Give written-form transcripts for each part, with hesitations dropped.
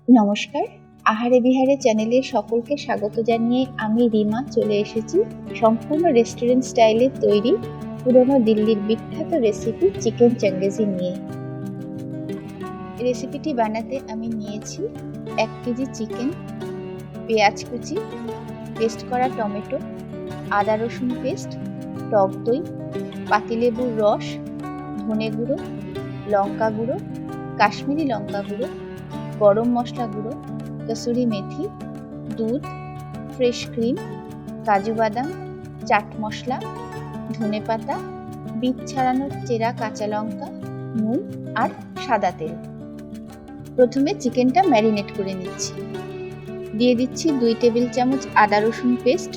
নমস্কার, আহারে বিহারে চ্যানেলে সকলকে স্বাগত জানিয়ে আমি রিমা চলে এসেছি সম্পূর্ণ রেস্টুরেন্ট স্টাইলে তৈরি পুরনো দিল্লির বিখ্যাত রেসিপি চিকেন চাঙ্গেজি নিয়ে। রেসিপিটি বানাতে আমি নিয়েছি 1 কেজি চিকেন, পেঁয়াজ কুচি, পেস্ট করা টমেটো, আদা রসুন পেস্ট, টক দই, পাতিলেবুর রস, ধনে গুঁড়ো, লঙ্কা গুঁড়ো, কাশ্মীরি লঙ্কা গুঁড়ো, গরম মশলা গুঁড়ো, কসুরি মেথি, দুধ, ফ্রেশ ক্রিম, কাজু বাদাম, চাট মশলা, ধনেপাতা, বীজ ছাড়ানো চেরা কাঁচা লঙ্কা, নুন আর সাদা তেল। প্রথমে চিকেনটা ম্যারিনেট করে নিচ্ছি। দিয়ে দিচ্ছি 2 টেবিল চামচ আদা রসুন পেস্ট,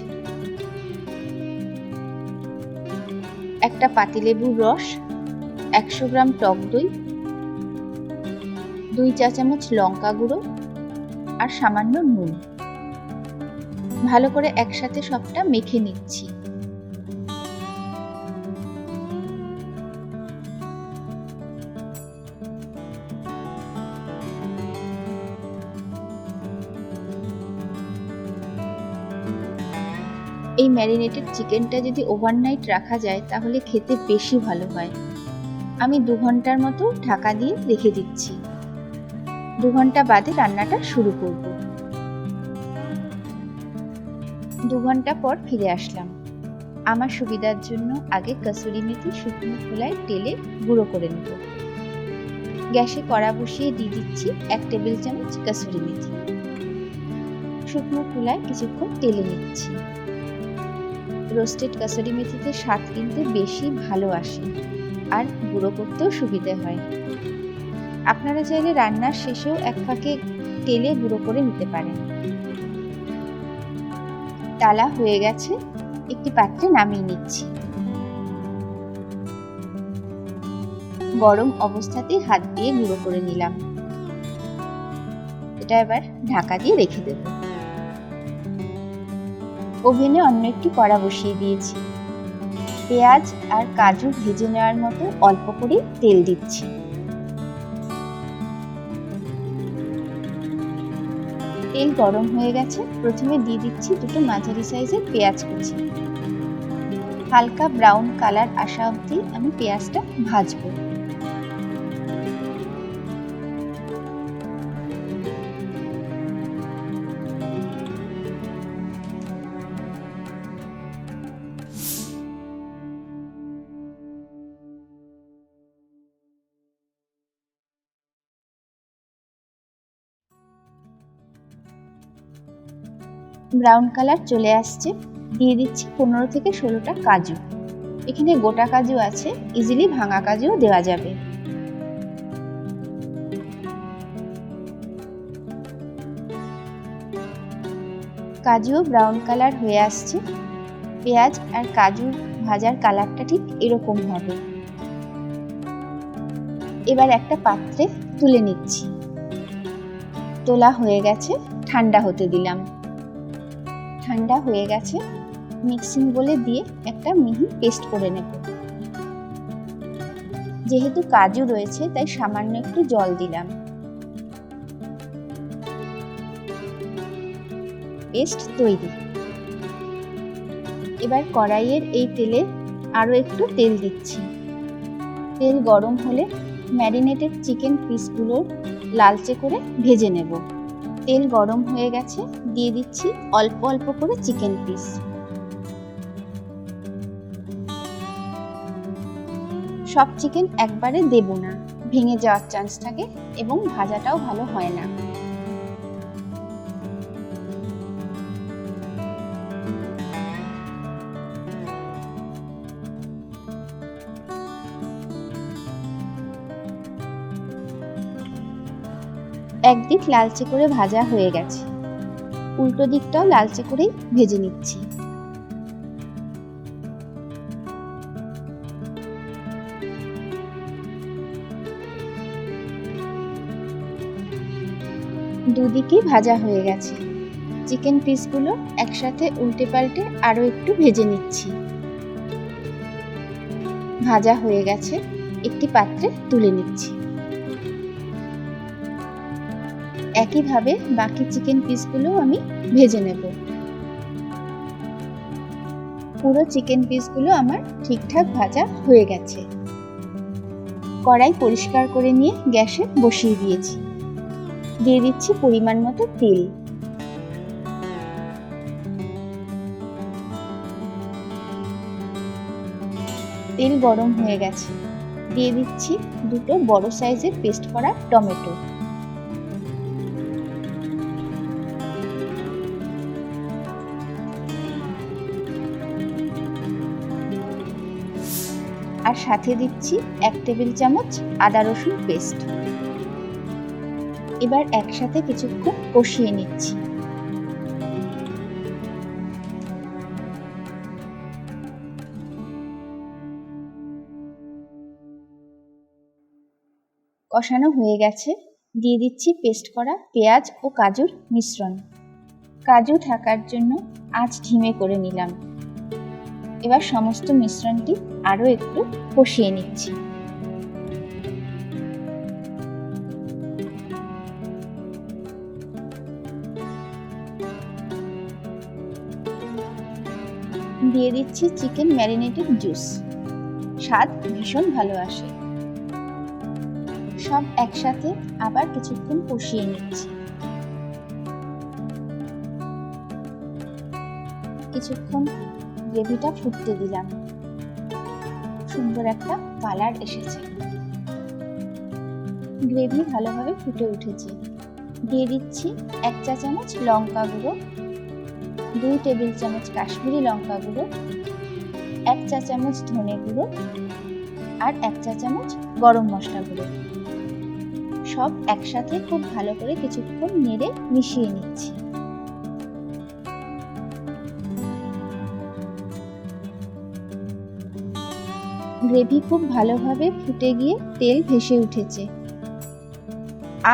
একটা পাতিলেবুর রস, 100 গ্রাম টক দই, 2 চা চামচ লঙ্কা গুঁড়ো আর সামান্য নুন। ভালো করে একসাথে সবটা মেখে নিচ্ছি। এই ম্যারিনেটেড চিকেনটা যদি ওভারনাইট রাখা যায় তাহলে খেতে বেশি ভালো হয়। আমি 2 ঘন্টার মতো ঢাকা দিয়ে রেখে দিচ্ছি। 2 ঘন্টা বাদে রান্নাটা শুরু করব। 2 ঘন্টা পর ফিরে আসলাম। আমার সুবিধার জন্য আগে কসুরি মেথি শুকনো খোলায় তেলে গুঁড়ো করে নেব। গ্যাসে কড়া বসিয়ে দিয়ে দিচ্ছি 1 টেবিল চামচ কসুরি মেথি। শুকনো খোলায় কিছুক্ষণ তেলে নিচ্ছি। রোস্টেড কসুরি মেথিতে স্বাদ কিন্তু বেশি ভালো আসে আর গুঁড়ো করতেও সুবিধে হয়। আপনারা চাইলে রান্নার শেষেও এক ফাঁকে তেলে গুঁড়ো করে নিতে পারেন। ডালা হয়ে গেছে, একটি পাত্রে নামিয়ে নিচ্ছি। গরম অবস্থাতেই হাত দিয়ে গুঁড়ো করে নিলাম। এটা এবার ঢাকা দিয়ে রেখে দেব। ওভেনে অন্য একটি কড়া বসিয়ে দিয়েছি। পেঁয়াজ আর কাজু ভেজে নেওয়ার মতো অল্প করে তেল দিচ্ছি। তেল গরম হয়ে গেছে, প্রথমে দিয়ে দিচ্ছি 2 মাঝারি সাইজের পেঁয়াজ কুচি। হালকা ব্রাউন কালার আসা অবধি আমি পেঁয়াজটা ভাজবো। ব্রাউন কালার চলে আসছে, দিয়ে দিচ্ছি 15 থেকে 16টা কাজু। এখানে গোটা কাজু আছে, ইজিলি ভাঙা কাজুও দেওয়া যাবে। কাজুও ব্রাউন কালার হয়ে আসছে। পেঁয়াজ আর কাজুর ভাজার কালারটা ঠিক এরকম হবে। এবার একটা পাত্রে তুলে নিচ্ছি। তোলা হয়ে গেছে, ঠান্ডা হতে দিলাম। ঠান্ডা হয়ে গেছে, মিক্সিং বোলে দিয়ে একটা মিহি পেস্ট করে নেব। যেহেতু কাজু রয়েছে তাই সামান্য একটু জল দিলাম। পেস্ট তৈরি। এবার কড়াইয়ের এই তেলে আরো একটু তেল দিচ্ছি। তেল গরম হলে ম্যারিনেটেড চিকেন পিসগুলো লালচে করে ভেজে নেব। তেল গরম হয়ে গেছে, দিয়ে দিচ্ছি অল্প অল্প করে চিকেন পিস। সব চিকেন একবারে দেব না, ভেঙে যাওয়ার চান্স থাকে এবং ভাজাটাও ভালো হয় না। একদিক লালচে করে ভাজা হয়ে গেছে, উল্টো দিকটাও লালচে করেই ভেজে নিচ্ছি। দুদিকেই ভাজা হয়ে গেছে। চিকেন পিসগুলো একসাথে উল্টে পাল্টে আরো একটু ভেজে নিচ্ছি। ভাজা হয়ে গেছে, একটি পাত্রে তুলে নিচ্ছি। একইভাবে বাকি চিকেন পিসগুলো আমি ভেজে নেব। পুরো চিকেন পিসগুলো আমার ঠিকঠাক ভাজা হয়ে গেছে। কড়াই পরিষ্কার করে নিয়ে গ্যাসে বসিয়ে দিয়েছি। দিয়ে দিচ্ছি পরিমাণ মতো তেল। তেল গরম হয়ে গেছে। দিয়ে দিচ্ছি দুটো বড় সাইজের পেস্ট করা টমেটো। আর সাথে দিচ্ছি 1 টেবিল চামচ আদা রসুন পেস্ট। এবার একসাথে কিছুক্ষণ কষিয়ে নিচ্ছি। কষানো হয়ে গেছে। দিয়ে দিচ্ছি পেস্ট করা পেঁয়াজ ও কাজুর মিশ্রণ। কাজু থাকার জন্য আঁচ ধিমে করে নিলাম। এবার সমস্ত মিশ্রণটি আরও একটু কষিয়ে নিচ্ছি। দিয়ে দিচ্ছি চিকেন ম্যারিনেটেড জুস। স্বাদ ভীষণ ভালো আসে। সব একসাথে আবার কিছুক্ষণ কষিয়ে নিচ্ছি। কিছুক্ষণ গ্রেভিটা ফুটতে দিলাম। সুন্দর একটা কালার এসেছে। গ্রেভি ভালোভাবে ফুটে উঠেছে। দিয়ে দিচ্ছি 1 চা চামচ লঙ্কা গুঁড়ো, 2 টেবিল চামচ কাশ্মীরি লঙ্কা গুঁড়ো, 1 চা চামচ ধনে গুঁড়ো আর 1 চা চামচ গরম মশলা গুঁড়ো। সব একসাথে খুব ভালো করে কিছুক্ষণ নেড়ে মিশিয়ে নিচ্ছি। গ্রেভি খুব ভালোভাবে ফুটে গিয়ে তেল ভেসে উঠেছে।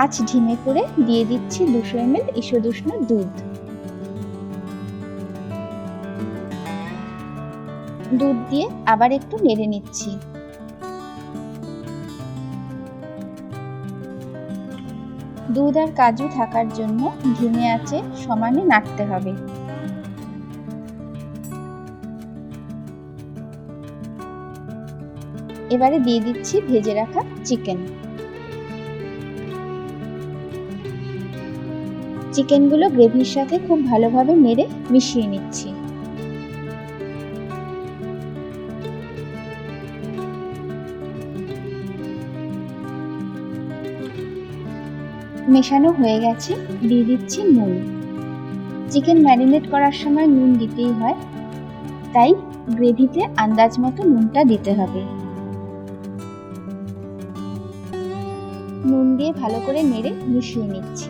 আঁচ ধিমে করে দিয়ে দিচ্ছি 200 ml ঈষদুষ্ণ দুধ। দুধ দিয়ে আবার একটু নেড়ে নিচ্ছি। দুধ আর কাজু থাকার জন্য ধিমে আঁচে সমানে নাড়তে হবে। এবারে দিয়ে দিচ্ছি ভেজে রাখা চিকেন। চিকেনগুলো গ্রেভির সাথে খুব ভালোভাবে নেড়ে মিশিয়ে নিচ্ছি। মেশানো হয়ে গেছে। দিয়ে দিচ্ছি নুন। চিকেন ম্যারিনেট করার সময় নুন দিতেই হয়, তাই গ্রেভিতে আন্দাজ মতো নুনটা দিতে হবে। নুন দিয়ে ভালো করে নেড়ে মিশিয়ে নিচ্ছি।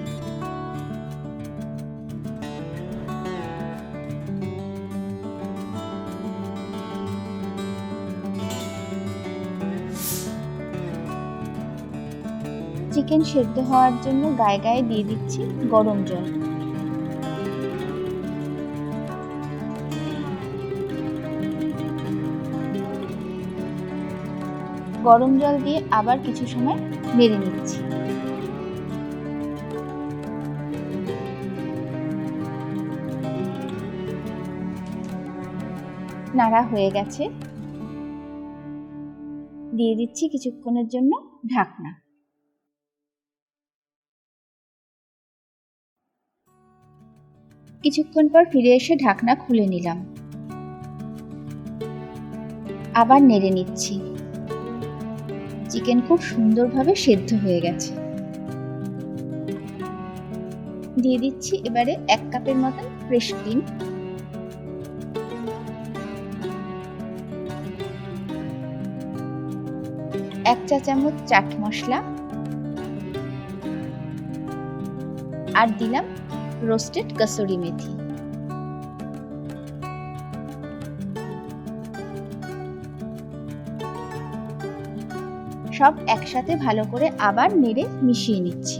চিকেন সেদ্ধ হওয়ার জন্য গায়ে গায়ে দিয়ে দিচ্ছি গরম জল। গরম জল দিয়ে আবার কিছু সময় নেড়ে নিচ্ছি। নাড়া হয়ে গেছে। দিয়ে দিচ্ছি কিছুক্ষণের জন্য ঢাকনা। কিছুক্ষণ পর ফিরে এসে ঢাকনা খুলে নিলাম। আবার নেড়ে নিচ্ছি। চিকেন খুব সুন্দরভাবে সেদ্ধ হয়ে গেছে। দিয়ে দিচ্ছি এবারে 1 কাপের মতন ফ্রেশ ক্রিম। এক চা চামচ চাট মশলা আর দিলাম রোস্টেড কসুরি মেথি। সব একসাথে ভালো করে আবার নেড়ে মিশিয়ে নিচ্ছি।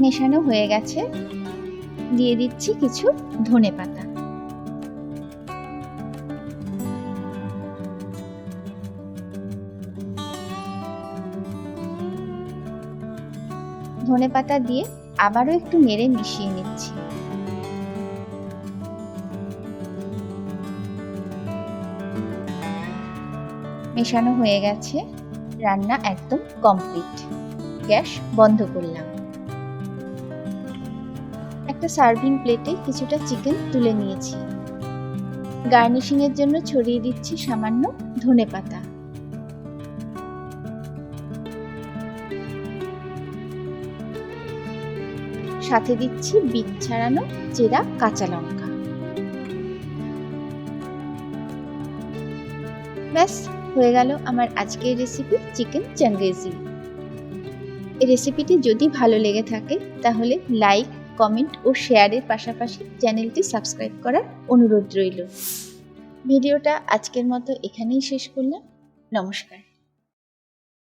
মেশানো হয়ে গেছে। দিয়ে দিচ্ছি কিছু ধনেপাতা। ধনেপাতা দিয়ে আবারও একটু নেড়ে মিশিয়ে নিচ্ছি। মেশানো হয়ে গেছে, রান্না একদম কমপ্লিট। গ্যাস বন্ধ করলাম। একটা সার্ভিং প্লেটে কিছুটা চিকেন তুলে নিয়েছি। গার্নিশিং এর জন্য ছড়িয়ে দিচ্ছি সামান্য ধনেপাতা। সাথে দিচ্ছি বীজ ছাড়ানো চেরা কাঁচা লঙ্কা। ব্যাস হয়ে গেল আমার আজকের রেসিপি চিকেন চাঙ্গেজি। এই রেসিপিটি যদি ভালো লেগে থাকে তাহলে লাইক, কমেন্ট ও শেয়ারের পাশাপাশি চ্যানেলটি সাবস্ক্রাইব করার অনুরোধ রইল। ভিডিওটা আজকের মতো এখানেই শেষ করলাম। নমস্কার।